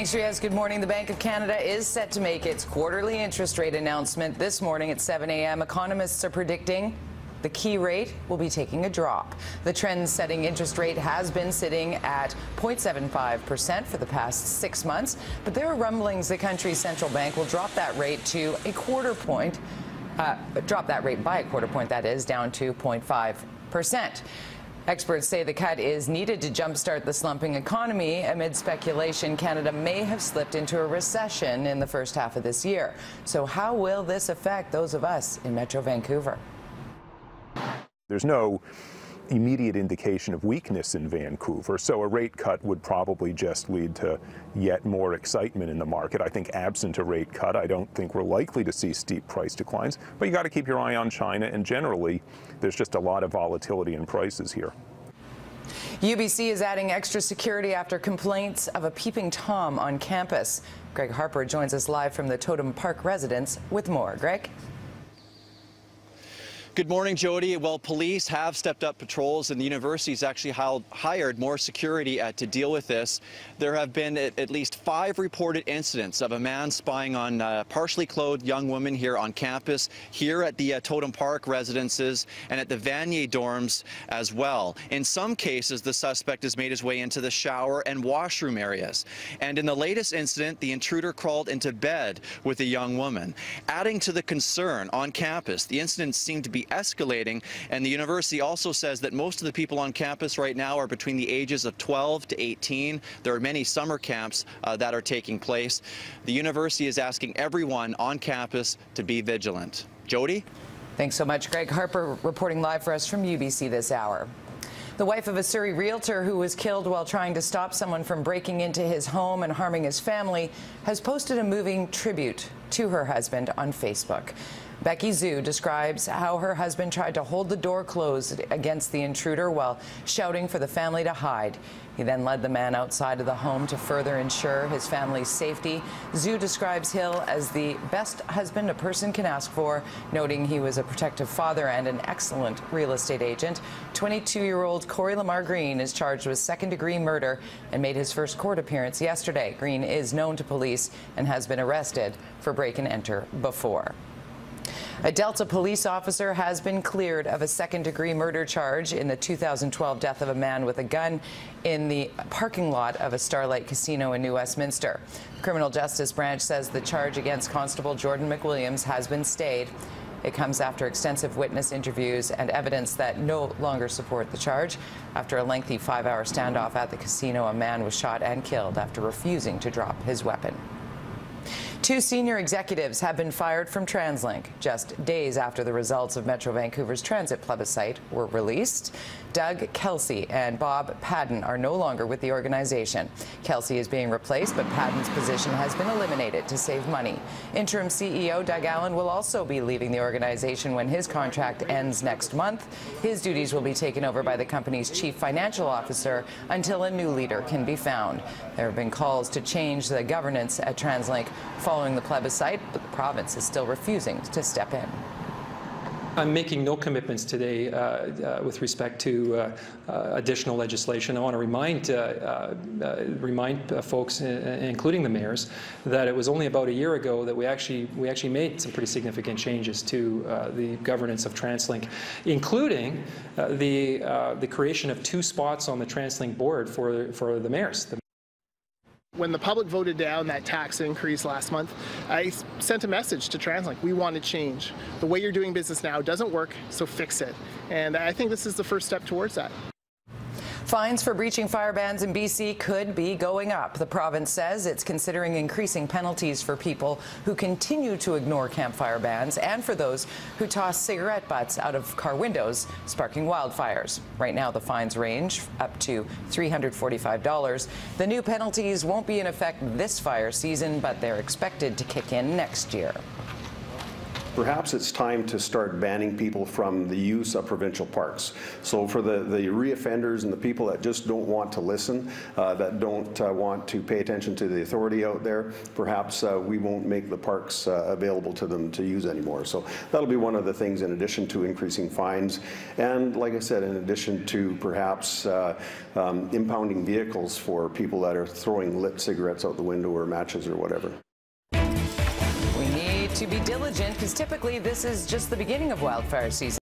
Thanks, Riaz. Good morning. The Bank of Canada is set to make its quarterly interest rate announcement this morning at 7 a.m. Economists are predicting the key rate will be taking a drop. The trend-setting interest rate has been sitting at 0.75% for the past 6 months, but there are rumblings the country's central bank will drop that rate to a quarter point, drop that rate by a quarter point, that is, down to 0.5%. Experts say the cut is needed to jumpstart the slumping economy. Amid speculation, Canada may have slipped into a recession in the first half of this year. So how will this affect those of us in Metro Vancouver? There's no immediate indication of weakness in Vancouver, so a rate cut would probably just lead to yet more excitement in the market. I think absent a rate cut, I don't think we're likely to see steep price declines, but you got to keep your eye on China, and generally there's just a lot of volatility in prices here. UBC is adding extra security after complaints of a peeping Tom on campus. Greg Harper joins us live from the Totem Park residence with more. Greg? Good morning, Jody. Well, police have stepped up patrols, and the university's actually hired more security to deal with this. There have been at least 5 reported incidents of a man spying on partially clothed young women here on campus, here at the Totem Park residences, and at the Vanier dorms as well. In some cases, the suspect has made his way into the shower and washroom areas. And in the latest incident, the intruder crawled into bed with a young woman. Adding to the concern on campus, the incidents seem to be escalating, and the university also says that most of the people on campus right now are between the ages of 12 to 18. There are many summer camps that are taking place. The university is asking everyone on campus to be vigilant. Jody? Thanks so much, Greg Harper, reporting live for us from UBC this hour. The wife of a Surrey realtor who was killed while trying to stop someone from breaking into his home and harming his family has posted a moving tribute to her husband on Facebook. Becky Zhu describes how her husband tried to hold the door closed against the intruder while shouting for the family to hide. He then led the man outside of the home to further ensure his family's safety. Zhu describes Hill as the best husband a person can ask for, noting he was a protective father and an excellent real estate agent. 22-year-old Corey Lamar Green is charged with second-degree murder and made his first court appearance yesterday. Green is known to police and has been arrested for break-and-enter before. A Delta police officer has been cleared of a second-degree murder charge in the 2012 death of a man with a gun in the parking lot of a Starlight Casino in New Westminster. The Criminal Justice Branch says the charge against Constable Jordan McWilliams has been stayed. It comes after extensive witness interviews and evidence that no longer support the charge. After a lengthy 5-hour standoff at the casino, a man was shot and killed after refusing to drop his weapon. 2 senior executives have been fired from Translink just days after the results of Metro Vancouver's transit plebiscite were released. Doug Kelsey and Bob Padden are no longer with the organization. Kelsey is being replaced, but Padden's position has been eliminated to save money. Interim CEO Doug Allen will also be leaving the organization when his contract ends next month. His duties will be taken over by the company's chief financial officer until a new leader can be found. There have been calls to change the governance at Translink following the plebiscite, but the province is still refusing to step in. I'm making no commitments today with respect to additional legislation. I want to remind folks, including the mayors, that it was only about a year ago that we actually made some pretty significant changes to the governance of Translink, including the creation of 2 spots on the Translink board for the mayors. When the public voted down that tax increase last month, I sent a message to Translink. We want to change. The way you're doing business now doesn't work, so fix it. And I think this is the first step towards that. Fines for breaching fire bans in BC could be going up. The province says it's considering increasing penalties for people who continue to ignore campfire bans and for those who toss cigarette butts out of car windows, sparking wildfires. Right now, the fines range up to $345. The new penalties won't be in effect this fire season, but they're expected to kick in next year. perhaps it's time to start banning people from the use of provincial parks. So for the reoffenders and the people that just don't want to listen, that don't want to pay attention to the authority out there, perhaps we won't make the parks available to them to use anymore. So that'll be one of the things, in addition to increasing fines, and like I said, in addition to perhaps impounding vehicles for people that are throwing lit cigarettes out the window or matches or whatever. We need to be diligent because typically this is just the beginning of wildfire season.